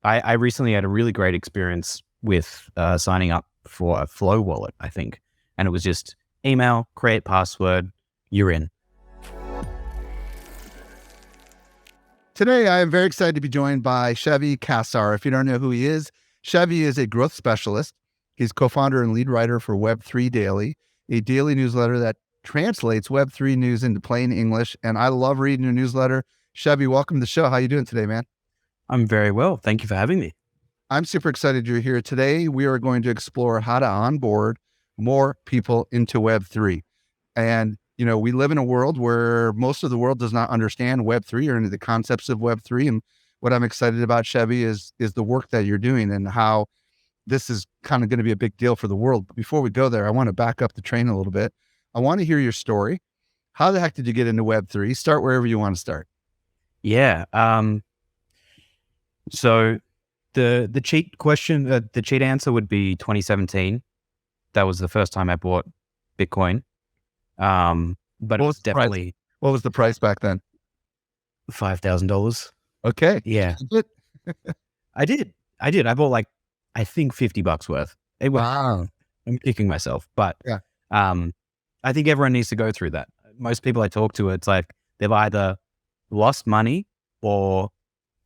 I recently had a really great experience with signing up for a Flow wallet, I think. And it was just email, create password, you're in. Today, I am very excited to be joined by Chevy Cassar. If you don't know who he is, Chevy is a growth specialist. He's co-founder and lead writer for Web3 Daily, a daily newsletter that translates Web3 news into plain English. And I love reading your newsletter. Chevy, welcome to the show. How you doing today, man? I'm very well. Thank you for having me. I'm super excited you're here. Today, we are going to explore how to onboard more people into Web3. And we live in a world where most of the world does not understand Web3 or any of the concepts of Web3. And what I'm excited about, Chevy, is the work that you're doing and how this is kind of going to be a big deal for the world. But before we go there, I want to back up the train a little bit. I want to hear your story. How the heck did you get into Web3? Start wherever you want to start. Yeah. So the cheat answer would be 2017. That was the first time I bought Bitcoin. But it was definitely... What was the price back then? $5,000. Okay. Yeah. I did. I bought I think $50 worth. Wow. I'm kicking myself, but yeah. I think everyone needs to go through that. Most people I talk to, it's like they've either lost money or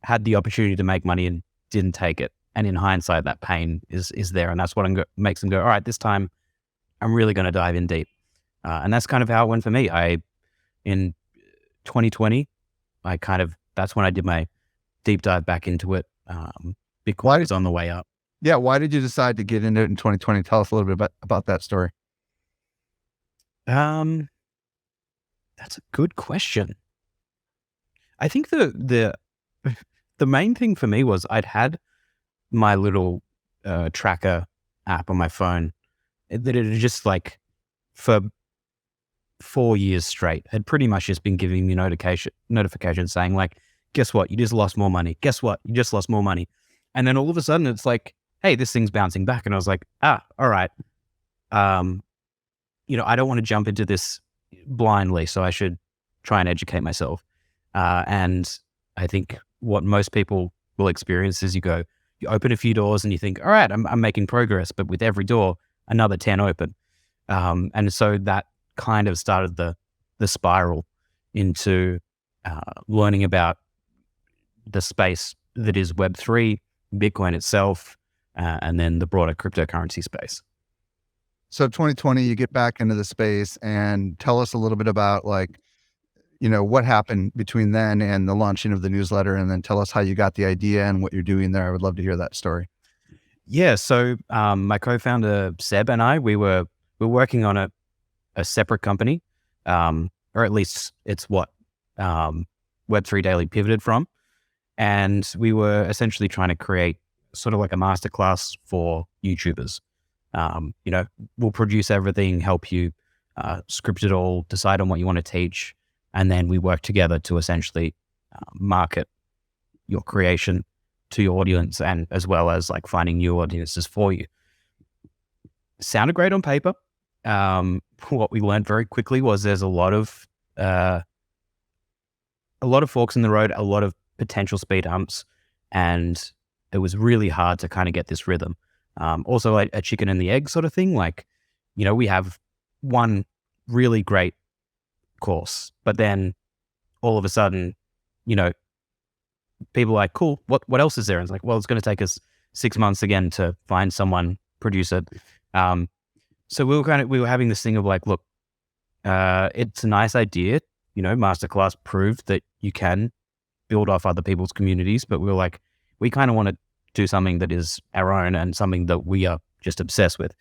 had the opportunity to make money and didn't take it. And in hindsight, that pain is there. And that's what makes them go, all right, this time I'm really going to dive in deep. And that's kind of how it went for me. In 2020, that's when I did my deep dive back into it. Bitcoin was on the way up. Yeah. Why did you decide to get into it in 2020? Tell us a little bit about that story. That's a good question. I think the main thing for me was I'd had my little tracker app on my phone that it had just for 4 years straight had pretty much just been giving me notifications saying guess what? You just lost more money. Guess what? You just lost more money. And then all of a sudden it's hey, this thing's bouncing back. And I was like, all right. I don't want to jump into this blindly, so I should try and educate myself. And I think what most people will experience is you open a few doors and you think, all right, I'm making progress, but with every door, another 10 open. And so that kind of started the spiral into learning about the space that is Web3, Bitcoin itself, and then the broader cryptocurrency space. So 2020, you get back into the space and tell us a little bit about what happened between then and the launching of the newsletter, and then tell us how you got the idea and what you're doing there. I would love to hear that story. Yeah. So my co-founder, Seb, and I, we were working on a separate company, or at least it's what Web3 Daily pivoted from. And we were essentially trying to create sort of like a masterclass for YouTubers. We'll produce everything, help you script it all, decide on what you want to teach. And then we work together to essentially market your creation to your audience, and as well as finding new audiences for you. Sounded great on paper. What we learned very quickly was there's a lot of forks in the road, a lot of potential speed humps, and it was really hard to kind of get this rhythm. Also a chicken and the egg sort of thing. We have one really great course, but then all of a sudden, people are like, cool, what else is there? And it's well, it's going to take us 6 months again to find someone, produce it. So we were having this thing of look, it's a nice idea. Masterclass proved that you can build off other people's communities, but we were we kind of want to do something that is our own and something that we are just obsessed with.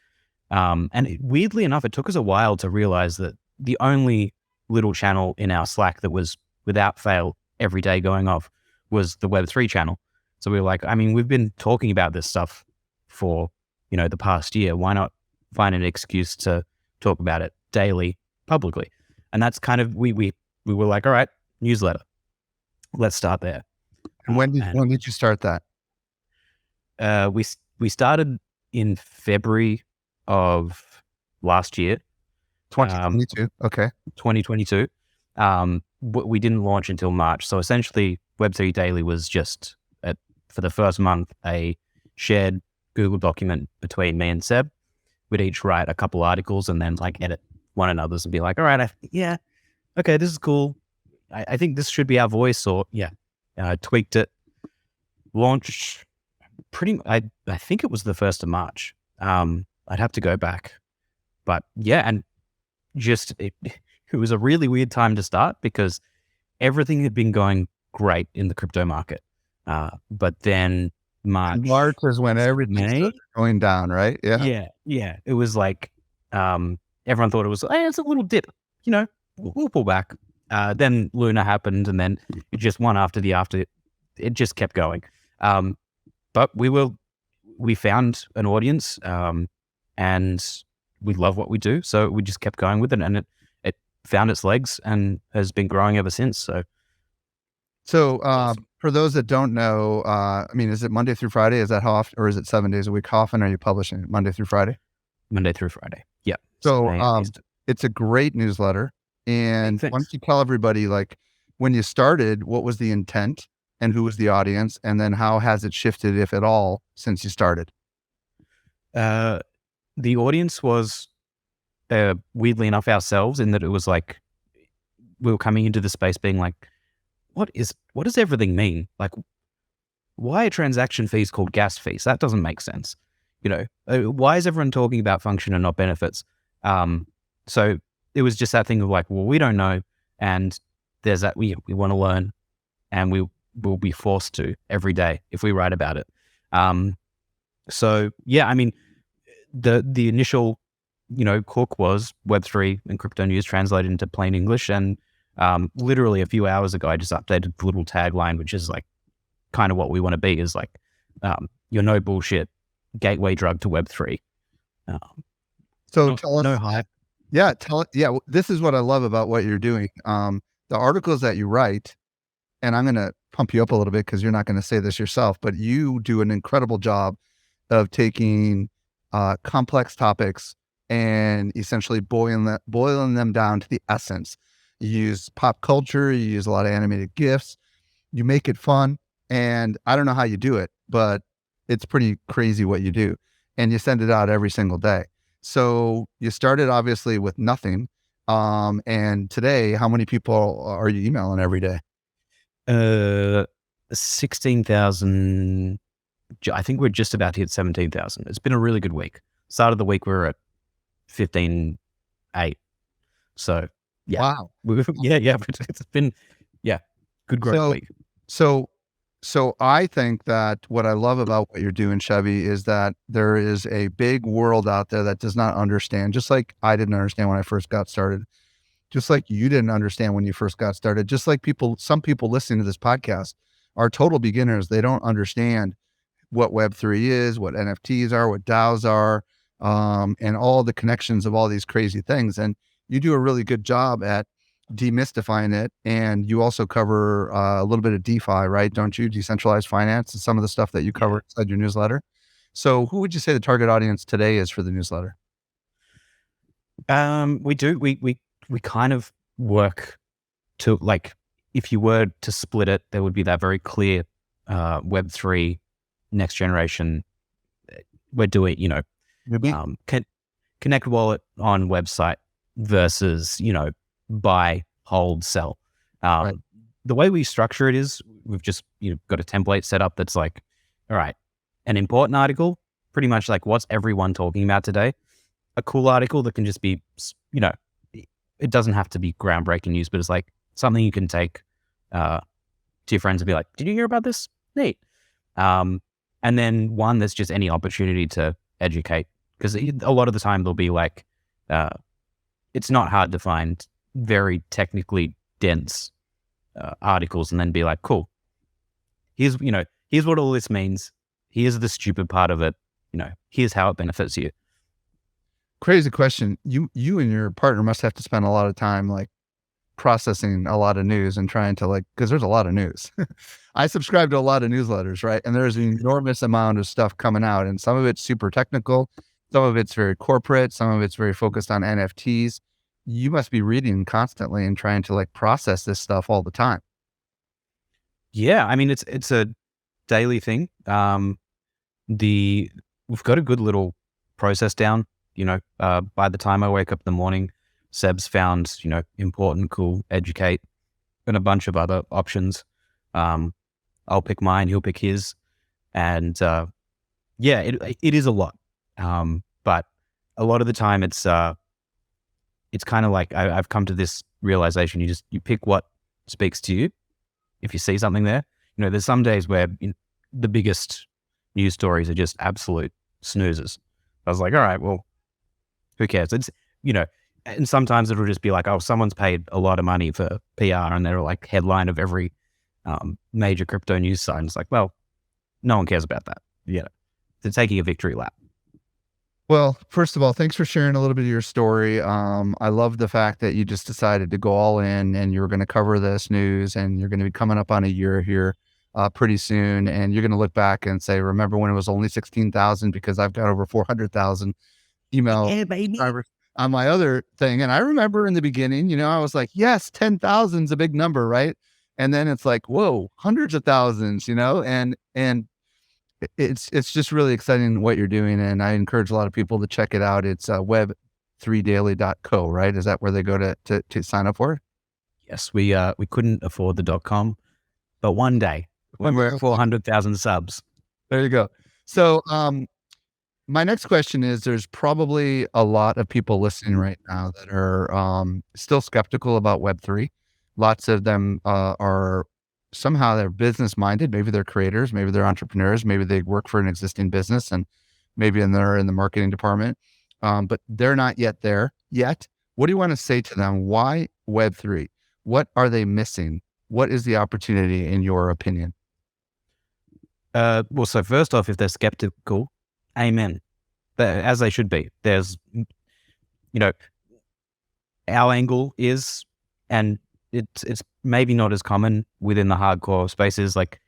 Weirdly enough, it took us a while to realize that the only little channel in our Slack that was without fail every day going off was the Web3 channel. So we were we've been talking about this stuff for, the past year. Why not find an excuse to talk about it daily, publicly? And that's kind of, we were all right, newsletter. Let's start there. And when did you start that? We started in February of last year. 2022. Okay. 2022. We didn't launch until March. So essentially Web3 Daily was just for the first month a shared Google document between me and Seb. We'd each write a couple articles and then like edit one another's and be like, all right, okay, this is cool. I think this should be our voice, or tweaked it, launched I think it was the 1st of March. I'd have to go back, but yeah, and just it was a really weird time to start because everything had been going great in the crypto market. But then March is when everything started going down, right? Yeah. Yeah. It was like, everyone thought it was, hey, it's a little dip, we'll pull back. Then Luna happened, and then it just one after the after, it just kept going. But we found an audience, and we love what we do. So we just kept going with it, and it found its legs and has been growing ever since. So for those that don't know, is it Monday through Friday? Is that how often, or is it 7 days a week? How often are you publishing it? Monday through Friday? Monday through Friday. Yeah. So it's a great newsletter. And why don't you tell everybody, like, when you started, what was the intent and who was the audience? And then how has it shifted, if at all, since you started? The audience was, weirdly enough, ourselves, in that it was like, we were coming into the space being like, what does everything mean? Like, why are transaction fees called gas fees? That doesn't make sense. Why is everyone talking about function and not benefits? So it was just that thing of like, well, we don't know. And there's that, we want to learn, and we will be forced to every day if we write about it. So yeah, the initial, hook was Web3 and crypto news translated into plain English. And literally a few hours ago, I just updated the little tagline, which is like kind of what we want to be, is like, you're no bullshit gateway drug to Web3. So tell us. No hype. Yeah, this is what I love about what you're doing. The articles that you write, and I'm going to pump you up a little bit because you're not going to say this yourself, but you do an incredible job of taking complex topics and essentially boiling them down to the essence. You use pop culture, you use a lot of animated GIFs, you make it fun, and I don't know how you do it, but it's pretty crazy what you do, and you send it out every single day. So you started obviously with nothing. And today, how many people are you emailing every day? 16,000. I think we're just about to hit 17,000. It's been a really good week. Start of the week, we were at 15,800. So yeah. Wow. Yeah. It's been, good growth week. So I think that what I love about what you're doing, Chevy, is that there is a big world out there that does not understand, just like I didn't understand when I first got started, just like you didn't understand when you first got started, just like some people listening to this podcast are total beginners. They don't understand what Web3 is, what NFTs are, what DAOs are, and all the connections of all these crazy things. And you do a really good job at demystifying it. And you also cover a little bit of DeFi, right? Don't you? Decentralized finance and some of the stuff that you cover inside your newsletter. So who would you say the target audience today is for the newsletter? We do. We kind of work to, like, if you were to split it, there would be that very clear Web3 next generation. We're doing, connect wallet on website versus, buy, hold, sell. Right. The way we structure it is we've just got a template set up that's like, all right, an important article, pretty much like what's everyone talking about today. A cool article that can just be, it doesn't have to be groundbreaking news, but it's like something you can take to your friends and be like, did you hear about this? Neat. And then one that's just any opportunity to educate, because a lot of the time there'll be like, it's not hard to find very technically dense articles and then be like, cool, here's what all this means. Here's the stupid part of it. Here's how it benefits you. Crazy question. You and your partner must have to spend a lot of time like processing a lot of news and trying to because there's a lot of news. I subscribe to a lot of newsletters, right? And there's an enormous amount of stuff coming out, and some of it's super technical. Some of it's very corporate. Some of it's very focused on NFTs. You must be reading constantly and trying to process this stuff all the time. Yeah. It's a daily thing. We've got a good little process down. By the time I wake up in the morning, Seb's found, important, cool, educate, and a bunch of other options. I'll pick mine, he'll pick his. And it is a lot. But a lot of the time it's kind of like I've come to this realization. You pick what speaks to you. If you see something there, there's some days where the biggest news stories are just absolute snoozers. I was like, all right, well, who cares? It's, and sometimes it'll just be like, oh, someone's paid a lot of money for PR and they're like headline of every major crypto news site. And it's like, well, no one cares about that. They're taking a victory lap. Well, first of all, thanks for sharing a little bit of your story. I love the fact that you just decided to go all in and you're going to cover this news, and you're going to be coming up on a year here pretty soon. And you're going to look back and say, remember when it was only 16,000, because I've got over 400,000 email subscribers on my other thing. And I remember in the beginning, I was like, yes, 10,000 is a big number, right? And then it's like, whoa, hundreds of thousands, and it's just really exciting what you're doing. And I encourage a lot of people to check it out. It's web3daily.co, right? Is that where they go to sign up for it? Yes, we couldn't afford the .com, but one day when we're at 400,000 subs. There you go. So my next question is, there's probably a lot of people listening right now that are still skeptical about Web3. Lots of them are somehow they're business minded. Maybe they're creators, maybe they're entrepreneurs, maybe they work for an existing business, and maybe they're in the marketing department, but they're not yet there yet. What do you want to say to them? Why Web3? What are they missing? What is the opportunity in your opinion? Well, so first off, if they're skeptical, amen. As they should be. There's, our angle is, and it's maybe not as common within the hardcore spaces. Like,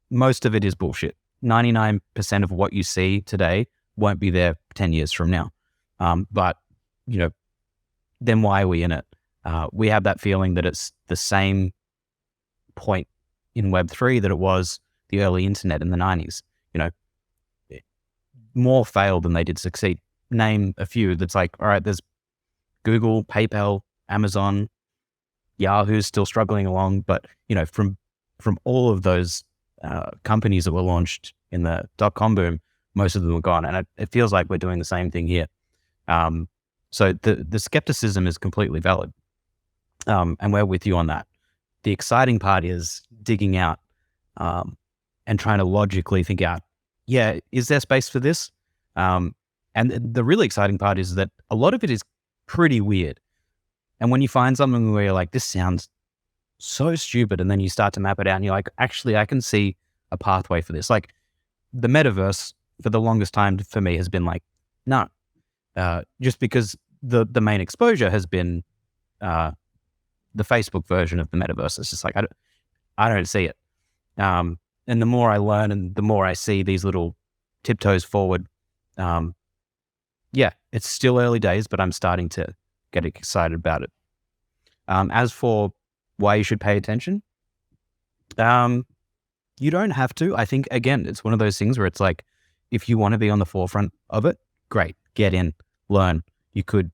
most of it is bullshit. 99% of what you see today won't be there 10 years from now. But then why are we in it? We have that feeling that it's the same point in Web3 that it was the early internet in the 90s. More failed than they did succeed. Name a few. That's like, all right, there's Google, PayPal, Amazon, Yahoo's still struggling along, but from all of those companies that were launched in the .com boom, most of them are gone, and it feels like we're doing the same thing here. So the skepticism is completely valid, and we're with you on that. The exciting part is digging out and trying to logically think out, is there space for this? And the really exciting part is that a lot of it is pretty weird. And when you find something where you're like, this sounds so stupid, and then you start to map it out and you're like, actually, I can see a pathway for this. Like, the metaverse for the longest time for me has been like, no, just because the main exposure has been the Facebook version of the metaverse. It's just like, I don't see it. And the more I learn and the more I see these little tiptoes forward, it's still early days, but I'm starting to get excited about it. As for why you should pay attention, you don't have to. I think, again, it's one of those things where it's like, if you want to be on the forefront of it, great, get in, learn. You could,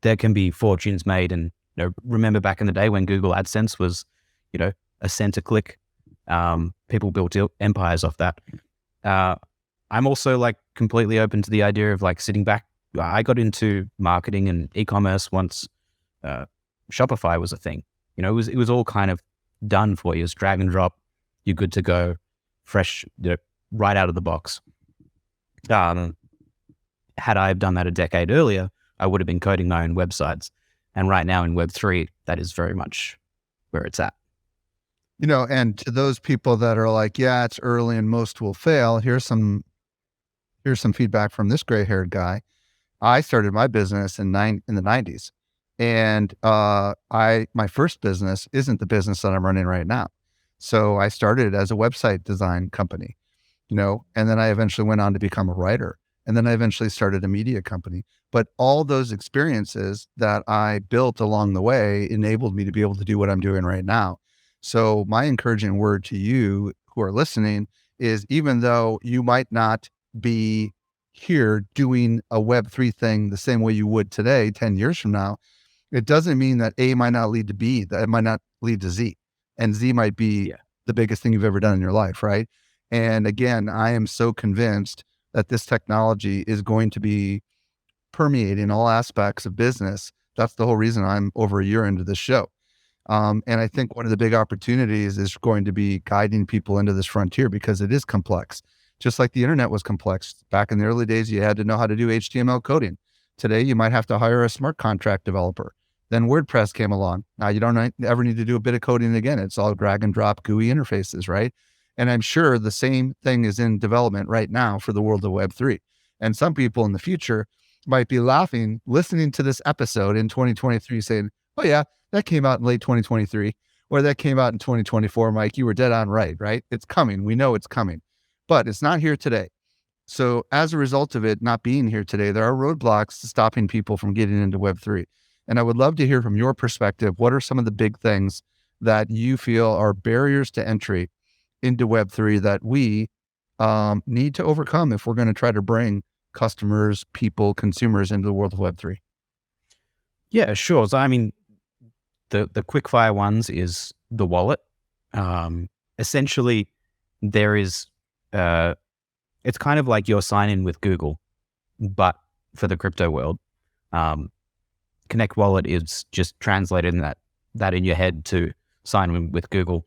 there can be fortunes made. And remember back in the day when Google AdSense was, a cent a click, people built empires off that. I'm also like completely open to the idea of like sitting back. I got into marketing and e-commerce once Shopify was a thing. It was all kind of done for you. It's drag and drop. You're good to go, fresh, right out of the box. Had I done that a decade earlier, I would have been coding my own websites. And right now in Web3, that is very much where it's at. And to those people that are like, yeah, it's early and most will fail, here's some feedback from this gray-haired guy. I started my business in the 90s. And my first business isn't the business that I'm running right now. So I started as a website design company, and then I eventually went on to become a writer. And then I eventually started a media company. But all those experiences that I built along the way enabled me to be able to do what I'm doing right now. So my encouraging word to you, who are listening is, even though you might not be here doing a Web3 thing the same way you would today, 10 years from now, it doesn't mean that A might not lead to B, that it might not lead to Z. And Z might be the biggest thing you've ever done in your life, right? And again, I am so convinced that this technology is going to be permeating all aspects of business. That's the whole reason I'm over a year into this show. And I think one of the big opportunities is going to be guiding people into this frontier, because it is complex. Just like the internet was complex. Back in the early days, you had to know how to do HTML coding. Today, you might have to hire a smart contract developer. Then WordPress came along. Now you don't ever need to do a bit of coding again. It's all drag and drop GUI interfaces, right? And I'm sure the same thing is in development right now for the world of Web3. And some people in the future might be laughing, listening to this episode in 2023 saying, oh yeah, that came out in late 2023, or that came out in 2024. Mike, you were dead on right? It's coming. We know it's coming, but it's not here today. So as a result of it not being here today, there are roadblocks stopping people from getting into Web3. And I would love to hear from your perspective, what are some of the big things that you feel are barriers to entry into Web3 that we need to overcome if we're going to try to bring customers, people, consumers into the world of Web3? Yeah, sure. So, I mean, the quick fire ones is the wallet. Essentially, there is, it's kind of like your sign in with Google, but for the crypto world. Connect Wallet is just translating that in your head to sign in with Google,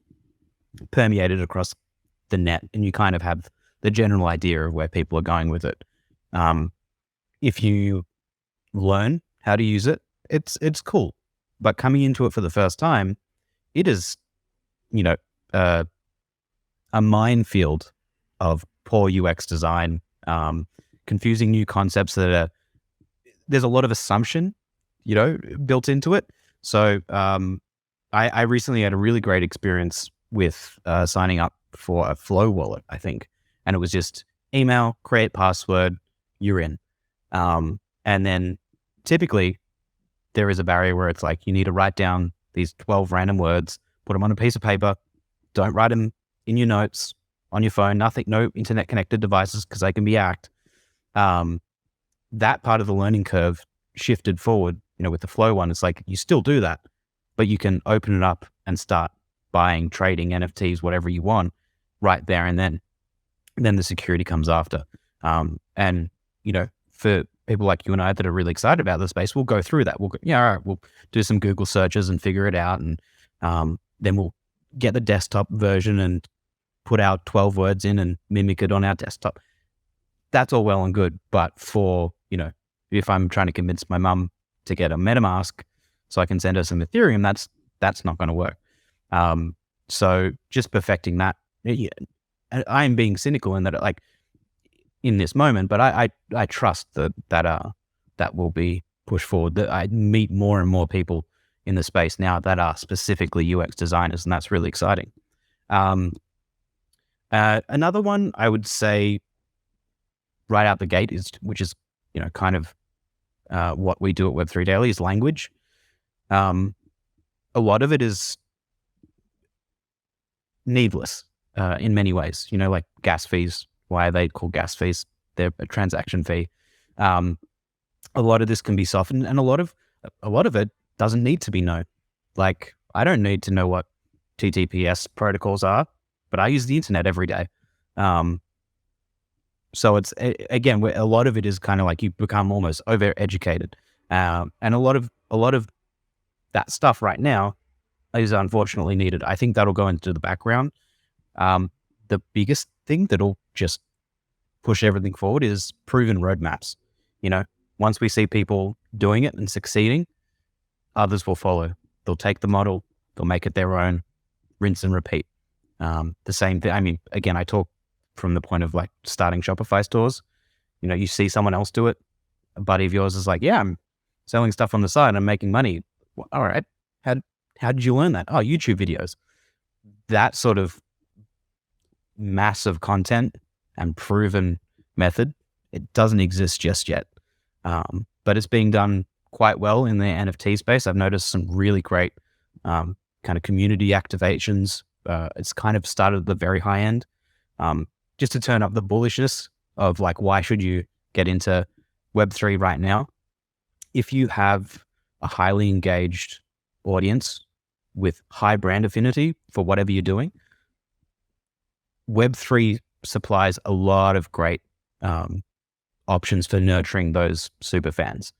permeated across the net, and you kind of have the general idea of where people are going with it. If you learn how to use it, it's cool. But coming into it for the first time, it is, a minefield of poor UX design, confusing new concepts there's a lot of assumption, built into it. So I recently had a really great experience with signing up for a Flow wallet, I think. And it was just email, create password, you're in. And then typically there is a barrier where it's like you need to write down these 12 random words, put them on a piece of paper. Don't write them in your notes, on your phone, nothing, no internet connected devices because they can be hacked. That part of the learning curve shifted forward, with the Flow one. It's like you still do that, but you can open it up and start buying, trading, NFTs, whatever you want right there and then. And then the security comes after. And, for people like you and I that are really excited about the space, we'll go through that. All right, we'll do some Google searches and figure it out. And then we'll get the desktop version and put our 12 words in and mimic it on our desktop. That's all well and good. But for, if I'm trying to convince my mum to get a MetaMask so I can send her some Ethereum, that's not going to work. So just perfecting that. I am being cynical in that, like, in this moment, but I trust that will be pushed forward. That I meet more and more people in the space now that are specifically UX designers, and that's really exciting. Another one I would say right out the gate which is kind of what we do at Web3 Daily, is language. A lot of it is needless in many ways. Like gas fees. Why are they called gas fees? They're a transaction fee. A lot of this can be softened, and a lot of it doesn't need to be known. Like, I don't need to know what TTPS protocols are, but I use the internet every day. So it's, again, a lot of it is kind of like you become almost over-educated. And a lot of that stuff right now is unfortunately needed. I think that'll go into the background. The biggest thing that'll just push everything forward is proven roadmaps. Once we see people doing it and succeeding, others will follow. They'll take the model, they'll make it their own, rinse and repeat. The same thing. I mean, again, I talk from the point of like starting Shopify stores. You see someone else do it. A buddy of yours is like, yeah, I'm selling stuff on the side, I'm making money. Well, all right. How did you learn that? Oh, YouTube videos. That sort of massive content and proven method, it doesn't exist just yet. But it's being done quite well in the NFT space. I've noticed some really great kind of community activations it's kind of started at the very high end, just to turn up the bullishness of like, why should you get into Web3 right now? If you have a highly engaged audience with high brand affinity for whatever you're doing, Web3 supplies a lot of great options for nurturing those super fans.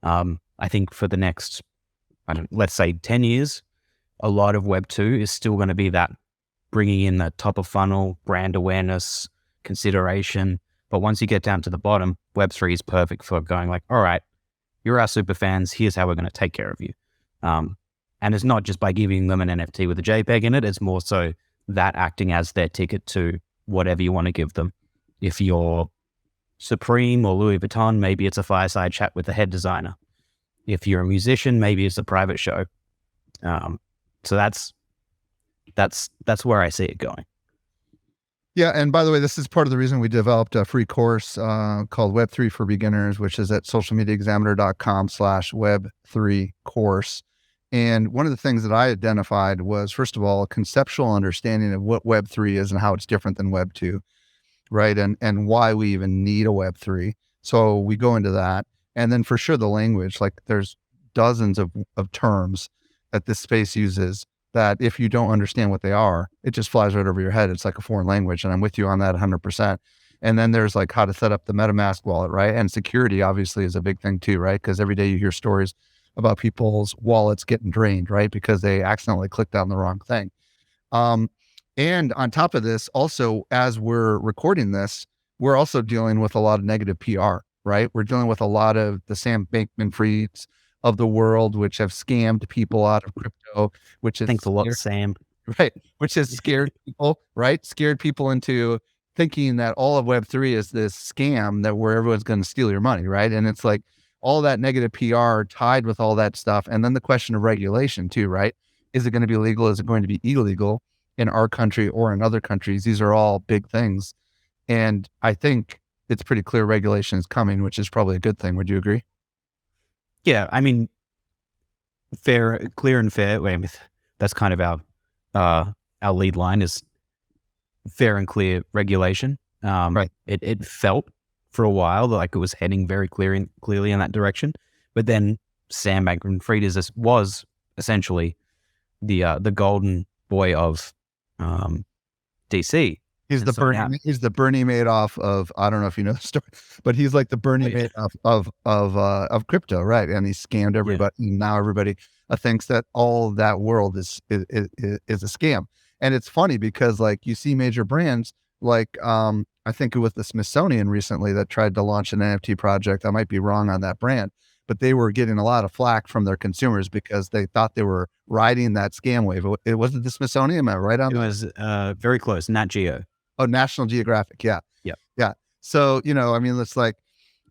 I think for the next, let's say 10 years, a lot of Web2 is still going to be that bringing in the top of funnel brand awareness consideration. But once you get down to the bottom, Web3 is perfect for going like, all right, you're our super fans. Here's how we're going to take care of you. And it's not just by giving them an NFT with a JPEG in it. It's more so that acting as their ticket to whatever you want to give them. If you're Supreme or Louis Vuitton, maybe it's a fireside chat with the head designer. If you're a musician, maybe it's a private show. So that's where I see it going. Yeah, and by the way, this is part of the reason we developed a free course called Web3 for Beginners, which is at socialmediaexaminer.com/Web3 course. And one of the things that I identified was, first of all, a conceptual understanding of what Web3 is and how it's different than Web2, right? And why we even need a Web3. So we go into that. And then for sure, the language, like there's dozens of terms that this space uses that if you don't understand what they are, it just flies right over your head. It's like a foreign language. And I'm with you on that 100%. And then there's like how to set up the MetaMask wallet, right? And security obviously is a big thing too, right? Because every day you hear stories about people's wallets getting drained, right? Because they accidentally clicked on the wrong thing. And on top of this, also, as we're recording this, we're also dealing with a lot of negative PR, right? We're dealing with a lot of the Sam Bankman-Frieds of the world, which have scammed people out of crypto, which is— Thanks a lot, Sam. Right. Which has scared people, right? Scared people into thinking that all of Web3 is this scam that where everyone's going to steal your money, right? And it's like all that negative PR tied with all that stuff. And then the question of regulation too, right? Is it going to be legal? Is it going to be illegal in our country or in other countries? These are all big things. And I think it's pretty clear regulation is coming, which is probably a good thing. Would you agree? Yeah, I mean, clear and fair. I mean, that's kind of our lead line is fair and clear regulation. Right. It felt for a while like it was heading very clearly in that direction, but then Sam Bankman-Fried was essentially the golden boy of DC. He's the Bernie Madoff of, I don't know if you know the story, but he's like the Bernie Madoff of crypto, right? And he scammed everybody. Yeah. And now everybody thinks that all that world is a scam. And it's funny because like you see major brands like I think it was the Smithsonian recently that tried to launch an NFT project. I might be wrong on that brand, but they were getting a lot of flack from their consumers because they thought they were riding that scam wave. It wasn't the Smithsonian, am I right on that? It was very close, Nat Geo. Oh, National Geographic. Yeah. Yeah. Yeah. So, I mean, it's like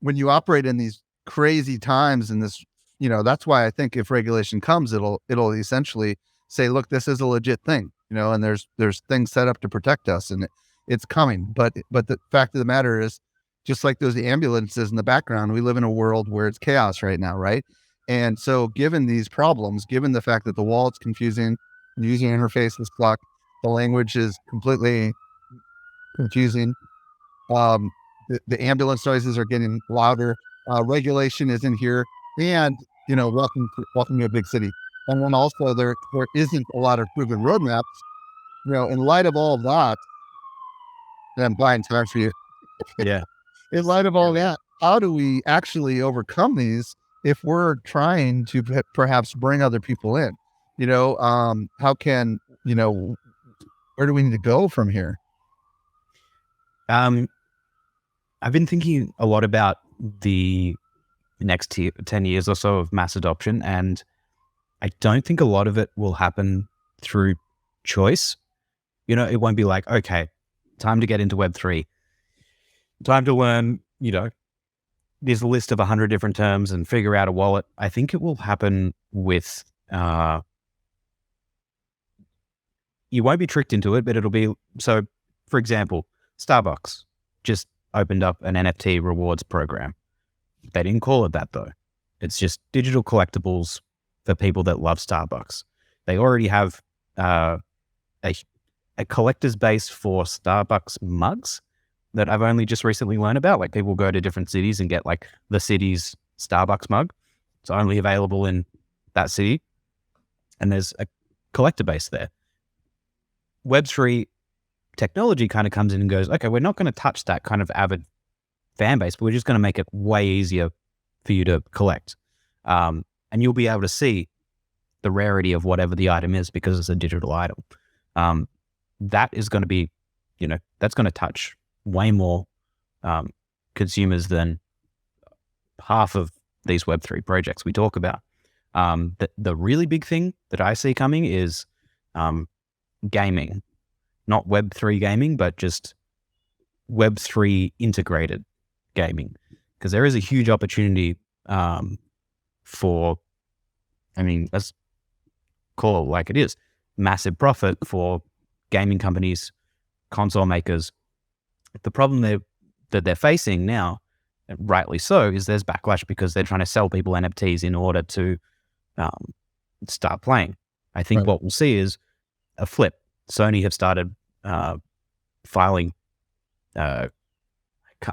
when you operate in these crazy times and this, that's why I think if regulation comes, it'll essentially say, look, this is a legit thing, and there's things set up to protect us and it's coming. But the fact of the matter is, just like those ambulances in the background, we live in a world where it's chaos right now. Right. And so given these problems, given the fact that the wallet's confusing, the user interface is blocked, the language is completely confusing. The ambulance noises are getting louder. Regulation isn't here, and welcome to a big city. And then also there isn't a lot of proven roadmaps. In light of all of that, and I'm buying time for you. Yeah. In light of all that, how do we actually overcome these if we're trying to perhaps bring other people in? How can where do we need to go from here? I've been thinking a lot about the next 10 years or so of mass adoption, and I don't think a lot of it will happen through choice. It won't be like, okay, time to get into Web3, time to learn, there's a list of 100 different terms and figure out a wallet. I think it will happen with, you won't be tricked into it, but it'll be, so for example, Starbucks just opened up an NFT rewards program. They didn't call it that though. It's just digital collectibles for people that love Starbucks. They already have a a collector's base for Starbucks mugs that I've only just recently learned about. Like people go to different cities and get like the city's Starbucks mug. It's only available in that city. And there's a collector base there. Web3 technology kind of comes in and goes, okay, we're not going to touch that kind of avid fan base, but we're just going to make it way easier for you to collect. And you'll be able to see the rarity of whatever the item is because it's a digital item. That is going to be, that's going to touch way more consumers than half of these Web3 projects we talk about. The really big thing that I see coming is gaming, not Web3 gaming, but just Web3 integrated gaming, because there is a huge opportunity for, let's call it like it is, massive profit for gaming companies, console makers. The problem that they're facing now, and rightly so, is there's backlash because they're trying to sell people NFTs in order to start playing. I think what we'll see is a flip. Sony have started filing, I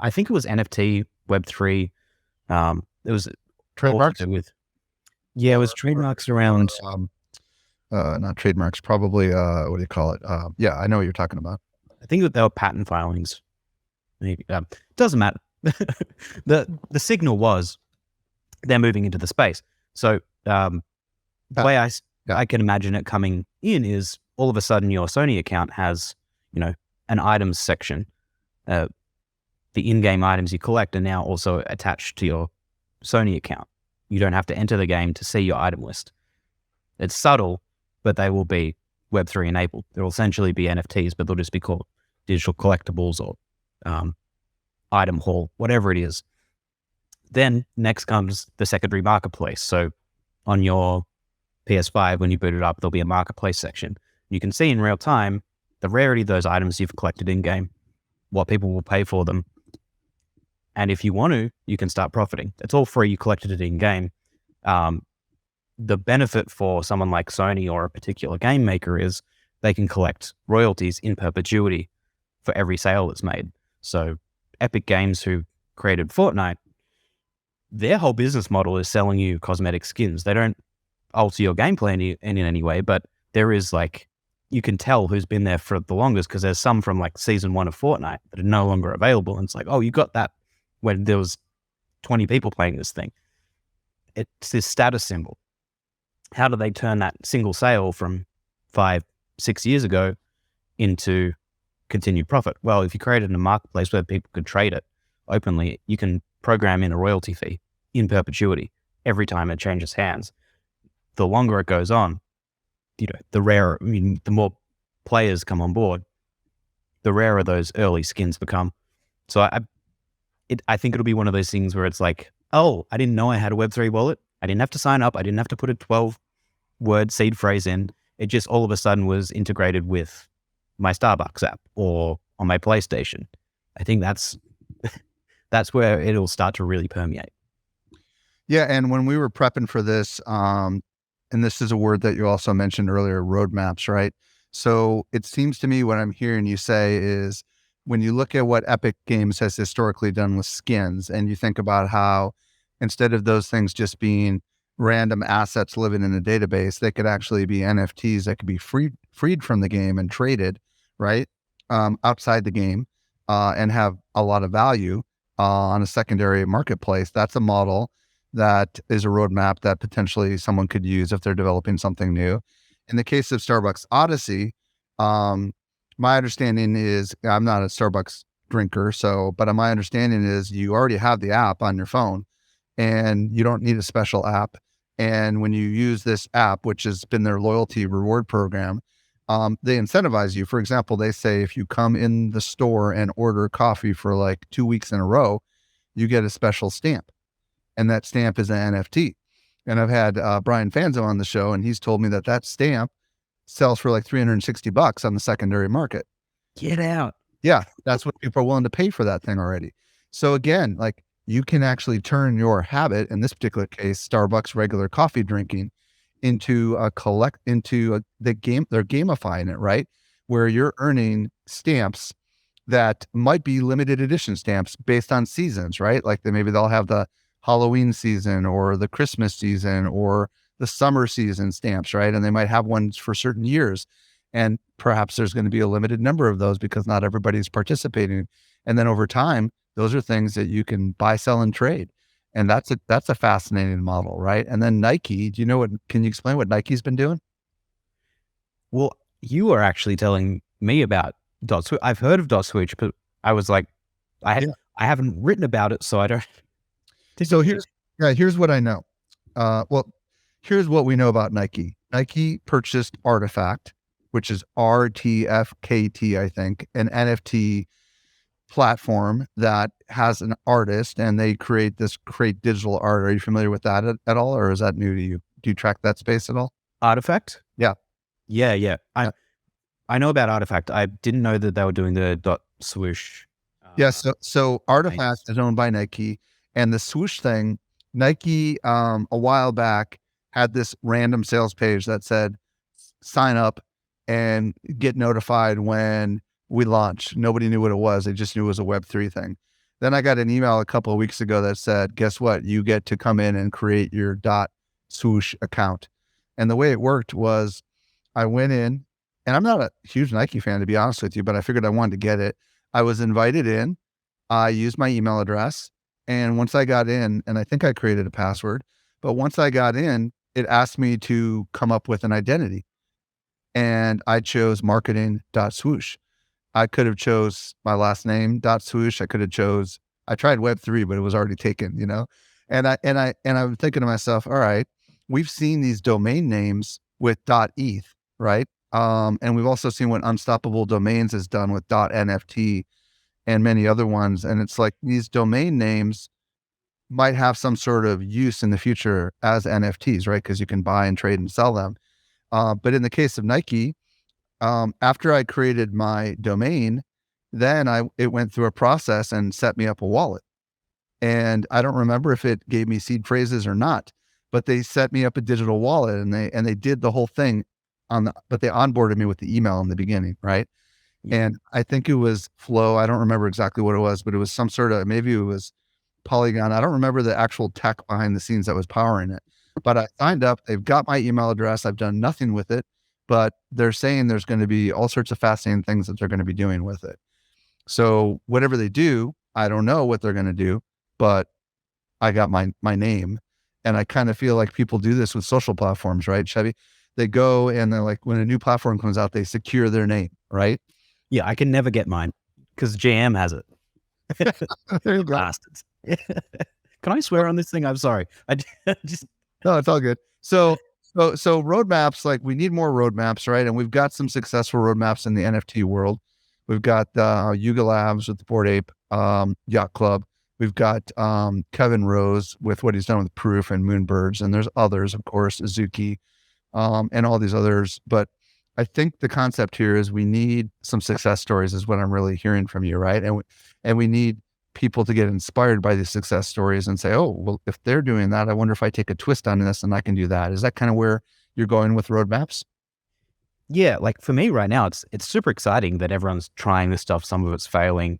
think it was NFT, Web3. It was Trademarks? it was trademarks around. Not trademarks, probably, what do you call it? Yeah, I know what you're talking about. I think that they were patent filings. Maybe, doesn't matter. The signal was they're moving into the space. So the way I can imagine it coming in is all of a sudden your Sony account has, an items section. The in-game items you collect are now also attached to your Sony account. You don't have to enter the game to see your item list. It's subtle, but they will be Web3 enabled. They'll essentially be NFTs, but they'll just be called digital collectibles or item haul, whatever it is. Then next comes the secondary marketplace. So on your PS5, when you boot it up, there'll be a marketplace section. You can see in real time the rarity of those items you've collected in game, what people will pay for them. And if you want to, you can start profiting. It's all free. You collected it in game. The benefit for someone like Sony or a particular game maker is they can collect royalties in perpetuity for every sale that's made. So Epic Games, who created Fortnite, their whole business model is selling you cosmetic skins. They don't alter your gameplay in any way, but there is you can tell who's been there for the longest, because there's some from season 1 of Fortnite that are no longer available. And it's oh, you got that when there was 20 people playing this thing. It's this status symbol. How do they turn that single sale from 5-6 years ago into continued profit? Well, if you created a marketplace where people could trade it openly, you can program in a royalty fee in perpetuity every time it changes hands. The longer it goes on, the rarer, the more players come on board, the rarer those early skins become. So I think it'll be one of those things where it's oh, I didn't know I had a Web3 wallet. I didn't have to sign up. I didn't have to put a 12-word seed phrase in. It just all of a sudden was integrated with my Starbucks app or on my PlayStation. I think that's where it'll start to really permeate. Yeah, and when we were prepping for this, and this is a word that you also mentioned earlier, roadmaps, right? So it seems to me what I'm hearing you say is when you look at what Epic Games has historically done with skins, and you think about how instead of those things just being random assets living in a database, they could actually be NFTs that could be freed from the game and traded, right? Outside the game, and have a lot of value on a secondary marketplace. That's a model that is a roadmap that potentially someone could use if they're developing something new. In the case of Starbucks Odyssey, my understanding is, I'm not a Starbucks drinker, but my understanding is you already have the app on your phone and you don't need a special app. And when you use this app, which has been their loyalty reward program, they incentivize you. For example, they say if you come in the store and order coffee for 2 weeks in a row, you get a special stamp. And that stamp is an NFT. And I've had Brian Fanzo on the show, and he's told me that stamp sells for $360 on the secondary market. Get out. Yeah, that's what people are willing to pay for that thing already. So again, you can actually turn your habit, in this particular case, Starbucks regular coffee drinking, into the game. They're gamifying it, right? where you're earning stamps that might be limited edition stamps based on seasons, right? Like maybe they'll have the Halloween season or the Christmas season or the summer season stamps, right? And they might have ones for certain years. And perhaps there's going to be a limited number of those because not everybody's participating. And then over time, those are things that you can buy, sell, and trade. And that's a fascinating model, right? And then Nike, can you explain what Nike's been doing? Well, you are actually telling me about Dot Switch. I've heard of Dot Switch, but I was like, I haven't written about it, so I don't. So here's what I know. Here's what we know about Nike. Nike purchased Artifact, which is RTFKT, I think, an NFT platform that has an artist and they create digital art. Are you familiar with that at all? Or is that new to you? Do you track that space at all? Artifact? Yeah. Yeah. I know about Artifact. I didn't know that they were doing the Dot Swoosh. So Artifact is owned by Nike, and the swoosh thing, Nike, a while back had this random sales page that said, sign up and get notified when we launch. Nobody knew what it was. They just knew it was a Web3 thing. Then I got an email a couple of weeks ago that said, guess what? You get to come in and create your Dot Swoosh account. And the way it worked was I went in, and I'm not a huge Nike fan, to be honest with you, but I figured I wanted to get it. I was invited in. I used my email address. And once I got in, and I think I created a password, but once I got in, it asked me to come up with an identity. And I chose marketing.swoosh. I could have chose my last name .swoosh. I tried Web3, but it was already taken, And I'm thinking to myself, all right, we've seen these domain names with .eth, right? And we've also seen what Unstoppable Domains has done with .nft and many other ones. And it's like these domain names might have some sort of use in the future as NFTs, right? Because you can buy and trade and sell them. But in the case of Nike, after I created my domain, then it went through a process and set me up a wallet. And I don't remember if it gave me seed phrases or not, but they set me up a digital wallet and they did the whole thing but they onboarded me with the email in the beginning, right? And I think it was Flow. I don't remember exactly what it was, but it was some sort of, maybe it was Polygon. I don't remember the actual tech behind the scenes that was powering it, but I signed up. They've got my email address. I've done nothing with it, but they're saying there's going to be all sorts of fascinating things that they're going to be doing with it. So whatever they do, I don't know what they're going to do, but I got my name. And I kind of feel like people do this with social platforms, right, Chevy? They go and they're like, when a new platform comes out, they secure their name, right? Yeah, I can never get mine because JM has it. There you go. Bastards. Can I swear on this thing? I'm sorry. No, it's all good. So roadmaps, like we need more roadmaps, right? And we've got some successful roadmaps in the NFT world. We've got Yuga Labs with the Bored Ape Yacht Club. We've got Kevin Rose with what he's done with Proof and Moonbirds, and there's others, of course, Azuki, and all these others. But I think the concept here is we need some success stories is what I'm really hearing from you, right? And we need people to get inspired by these success stories and say, oh, well, if they're doing that, I wonder if I take a twist on this and I can do that. Is that kind of where you're going with roadmaps? Yeah, like for me right now, it's super exciting that everyone's trying this stuff. Some of it's failing.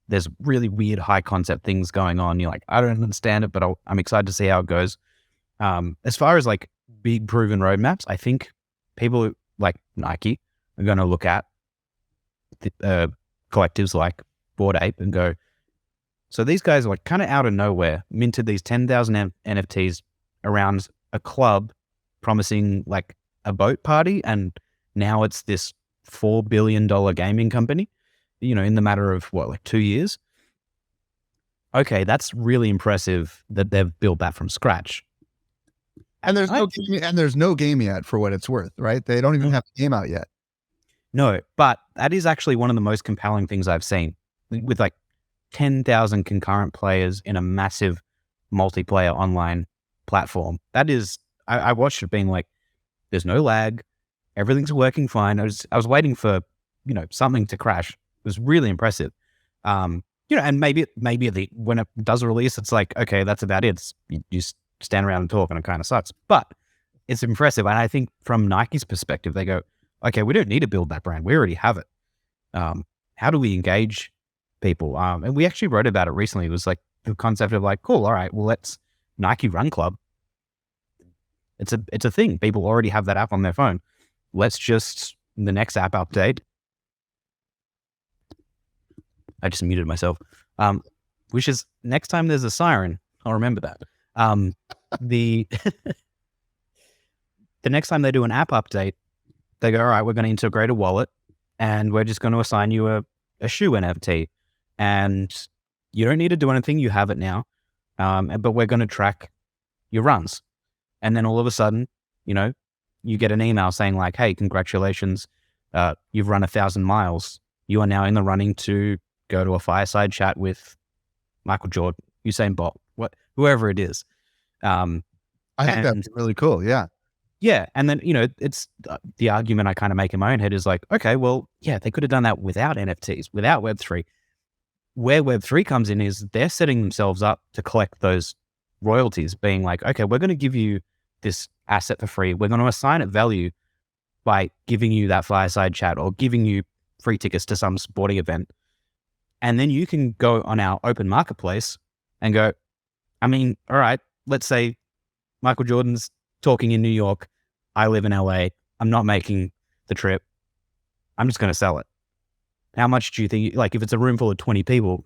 There's really weird high concept things going on. You're like, I don't understand it, but I'm excited to see how it goes. As far as like big proven roadmaps, I think people like Nike are going to look at the, collectives like Bored Ape and go, so these guys are like kind of out of nowhere minted these 10,000 NFTs around a club promising like a boat party, and now it's this $4 billion gaming company, in the matter of like 2 years. Okay, that's really impressive that they've built that from scratch. And there's no game yet for what it's worth, right? They don't even have the game out yet. No, but that is actually one of the most compelling things I've seen with like 10,000 concurrent players in a massive multiplayer online platform. That is, I watched it being like, there's no lag, everything's working fine. I was waiting for, something to crash. It was really impressive. And maybe when it does release, it's like, okay, that's about it. You stand around and talk and it kind of sucks, but it's impressive. And I think from Nike's perspective, they go, okay, we don't need to build that brand. We already have it. How do we engage people? And we actually wrote about it recently. It was like the concept of like, cool, all right, well, let's Nike Run Club. It's a thing. People already have that app on their phone. Let's just, the next app update. I just muted myself. Which is next time there's a siren, I'll remember that. The the next time they do an app update, they go, all right, we're going to integrate a wallet and we're just going to assign you a shoe NFT. And you don't need to do anything. You have it now. But we're going to track your runs. And then all of a sudden, you get an email saying like, hey, congratulations. You've run 1,000 miles. You are now in the running to go to a fireside chat with Michael Jordan, Usain Bolt, whoever it is. I think that's really cool. Yeah. Yeah. And then, it's the argument I kind of make in my own head is like, okay, well, yeah, they could have done that without NFTs, without Web3. Where Web3 comes in is they're setting themselves up to collect those royalties, being like, okay, we're going to give you this asset for free. We're going to assign it value by giving you that fireside chat or giving you free tickets to some sporting event. And then you can go on our open marketplace and go, all right, let's say Michael Jordan's talking in New York. I live in LA. I'm not making the trip. I'm just going to sell it. How much do you think, like if it's a room full of 20 people,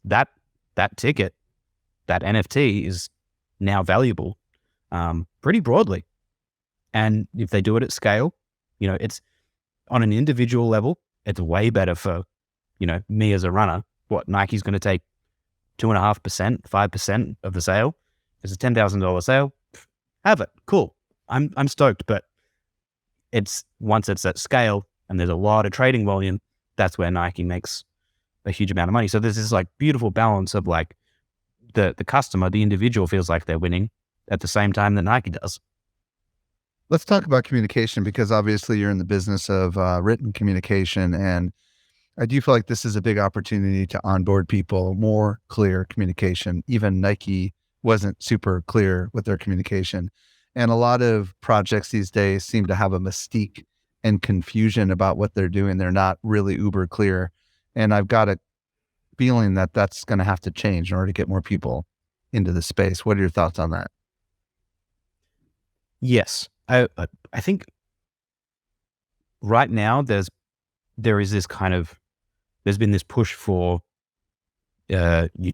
that ticket, that NFT is now valuable pretty broadly. And if they do it at scale, it's on an individual level, it's way better for, me as a runner. What Nike's going to take 2.5%, 5% of the sale. It's a $10,000 sale. Have it. Cool. I'm stoked, but once it's at scale and there's a lot of trading volume, that's where Nike makes a huge amount of money. So there's this like beautiful balance of like the customer, the individual feels like they're winning at the same time that Nike does. Let's talk about communication, because obviously you're in the business of written communication, and I do feel like this is a big opportunity to onboard people, more clear communication. Even Nike wasn't super clear with their communication. And a lot of projects these days seem to have a mystique and confusion about what they're doing. They're not really uber clear. And I've got a feeling that that's going to have to change in order to get more people into the space. What are your thoughts on that? Yes. I think right now there is this kind of, there's been this push for you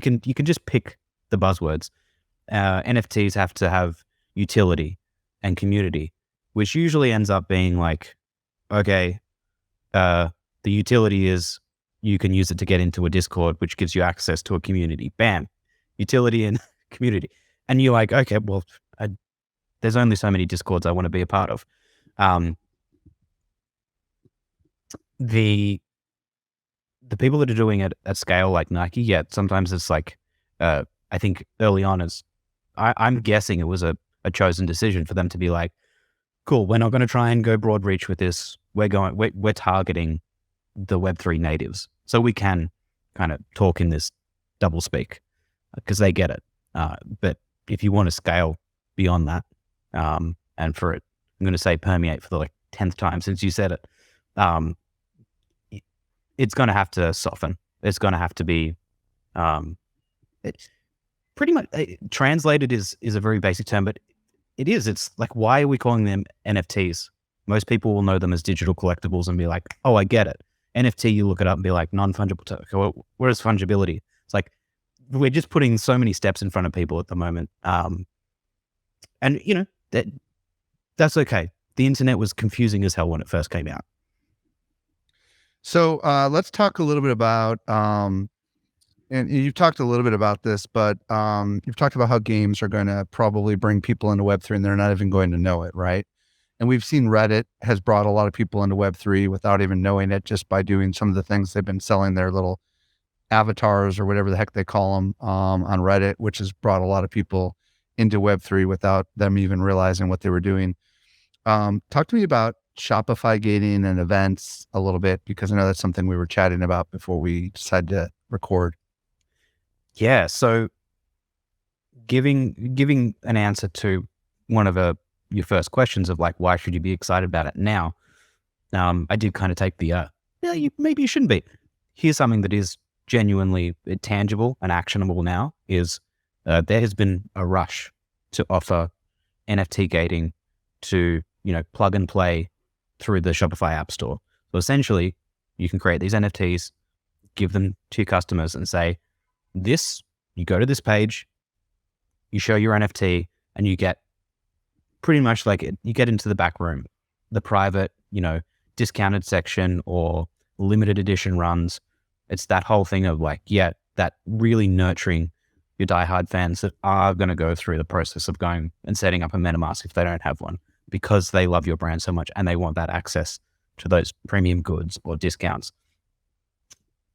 can just pick the buzzwords. NFTs have to have utility and community, which usually ends up being like, okay, the utility is you can use it to get into a Discord, which gives you access to a community. Bam, utility and community. And you're like, okay, well, there's only so many Discords I want to be a part of. The people that are doing it at scale, like Nike, yeah, sometimes it's like, I think early on I'm guessing it was a chosen decision for them to be like, cool, we're not going to try and go broad reach with this. We're targeting the Web3 natives. So we can kind of talk in this double speak because they get it. But if you want to scale beyond that, and for it, I'm going to say permeate for the 10th time since you said it, it's going to have to soften. It's going to have to be, it's pretty much translated is a very basic term, but it's like, why are we calling them NFTs? Most people will know them as digital collectibles and be like, oh, I get it. NFT, you look it up and be like non-fungible token. Where is fungibility? It's like, we're just putting so many steps in front of people at the moment. And that's okay. The internet was confusing as hell when it first came out. So let's talk a little bit about, and you've talked a little bit about this, but you've talked about how games are going to probably bring people into Web3 and they're not even going to know it, right? And we've seen Reddit has brought a lot of people into Web3 without even knowing it, just by doing some of the things they've been selling, their little avatars or whatever the heck they call them on Reddit, which has brought a lot of people into Web3 without them even realizing what they were doing. Talk to me about Shopify gating and events a little bit, because I know that's something we were chatting about before we decided to record. Yeah. So giving an answer to one of your first questions of like, why should you be excited about it now? I did kind of take the, maybe you shouldn't be. Here's something that is genuinely tangible and actionable now is there has been a rush to offer NFT gating to, plug and play through the Shopify App Store. So essentially, you can create these NFTs, give them to your customers and say, you go to this page, you show your NFT, and you get pretty much like you get into the back room, the private, discounted section or limited edition runs. It's that whole thing of like, that really nurturing your diehard fans that are going to go through the process of going and setting up a MetaMask if they don't have one, because they love your brand so much and they want that access to those premium goods or discounts.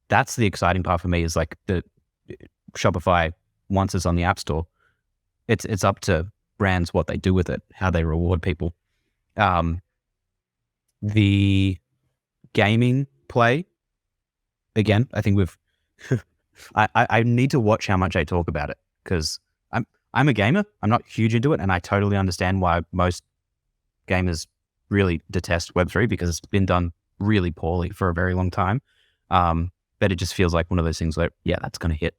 That's the exciting part for me, is like the Shopify, once it's on the App Store, it's up to brands what they do with it, how they reward people. The gaming play, again, I think I need to watch how much I talk about it, because I'm a gamer. I'm not huge into it, and I totally understand why most gamers really detest Web3, because it's been done really poorly for a very long time. But it just feels like one of those things where, that's going to hit.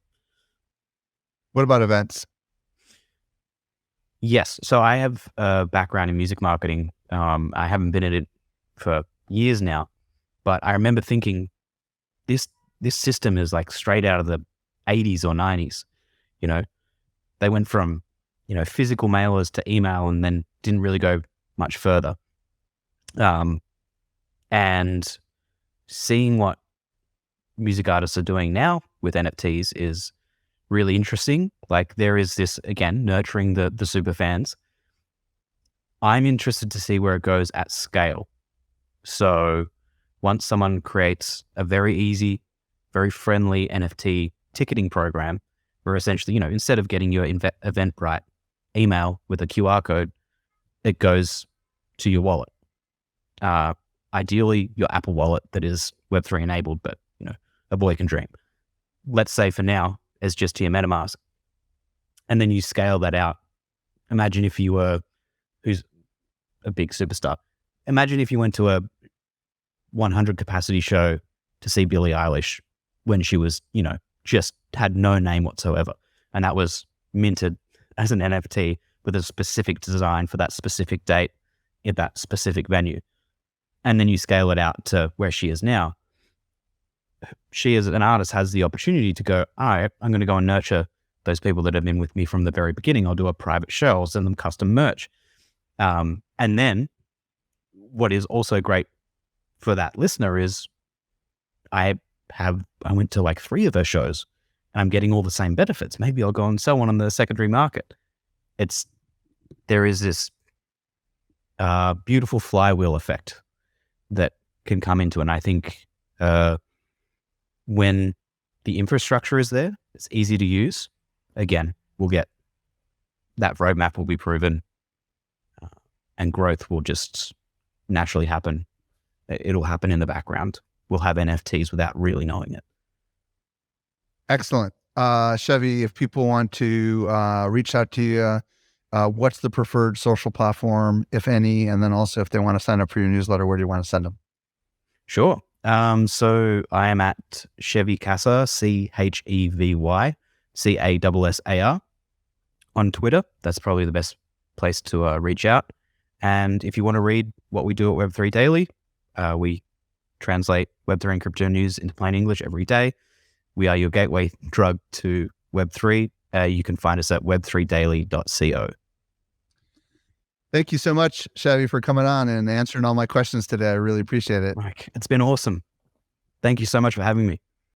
What about events? Yes. So I have a background in music marketing. I haven't been in it for years now, but I remember thinking this system is like straight out of the 80s or 90s. They went from, physical mailers to email and then didn't really go much further. And seeing what music artists are doing now with NFTs is really interesting. Like there is this, again, nurturing the super fans. I'm interested to see where it goes at scale. So once someone creates a very easy, very friendly NFT ticketing program, where essentially, instead of getting your Eventbrite email with a QR code, it goes to your wallet. Ideally, your Apple Wallet that is Web3 enabled, but a boy can dream. Let's say for now, it's just to your MetaMask. And then you scale that out. Imagine if you were, who's a big superstar, imagine if you went to a 100 capacity show to see Billie Eilish when she was, just had no name whatsoever. And that was minted as an NFT with a specific design for that specific date in that specific venue. And then you scale it out to where she is now. She as an artist has the opportunity to go, all right, I'm going to go and nurture those people that have been with me from the very beginning. I'll do a private show. I'll send them custom merch. And then what is also great for that listener is I went to like 3 of her shows and I'm getting all the same benefits. Maybe I'll go and sell one on the secondary market. There is this beautiful flywheel effect that can come into it. And I think when the infrastructure is there, it's easy to use. Again, we'll get that roadmap will be proven, and growth will just naturally happen. It'll happen in the background. We'll have NFTs without really knowing it. Excellent. Chevy, if people want to reach out to you, what's the preferred social platform, if any? And then also if they want to sign up for your newsletter, where do you want to send them? Sure. So I am at Chevy Cassar, CHEVY CASSAR on Twitter. That's probably the best place to reach out. And if you want to read what we do at Web3 Daily, we translate Web3 and crypto news into plain English every day. We are your gateway drug to Web3. You can find us at web3daily.co. Thank you so much, Chevy, for coming on and answering all my questions today. I really appreciate it. Mike, it's been awesome. Thank you so much for having me.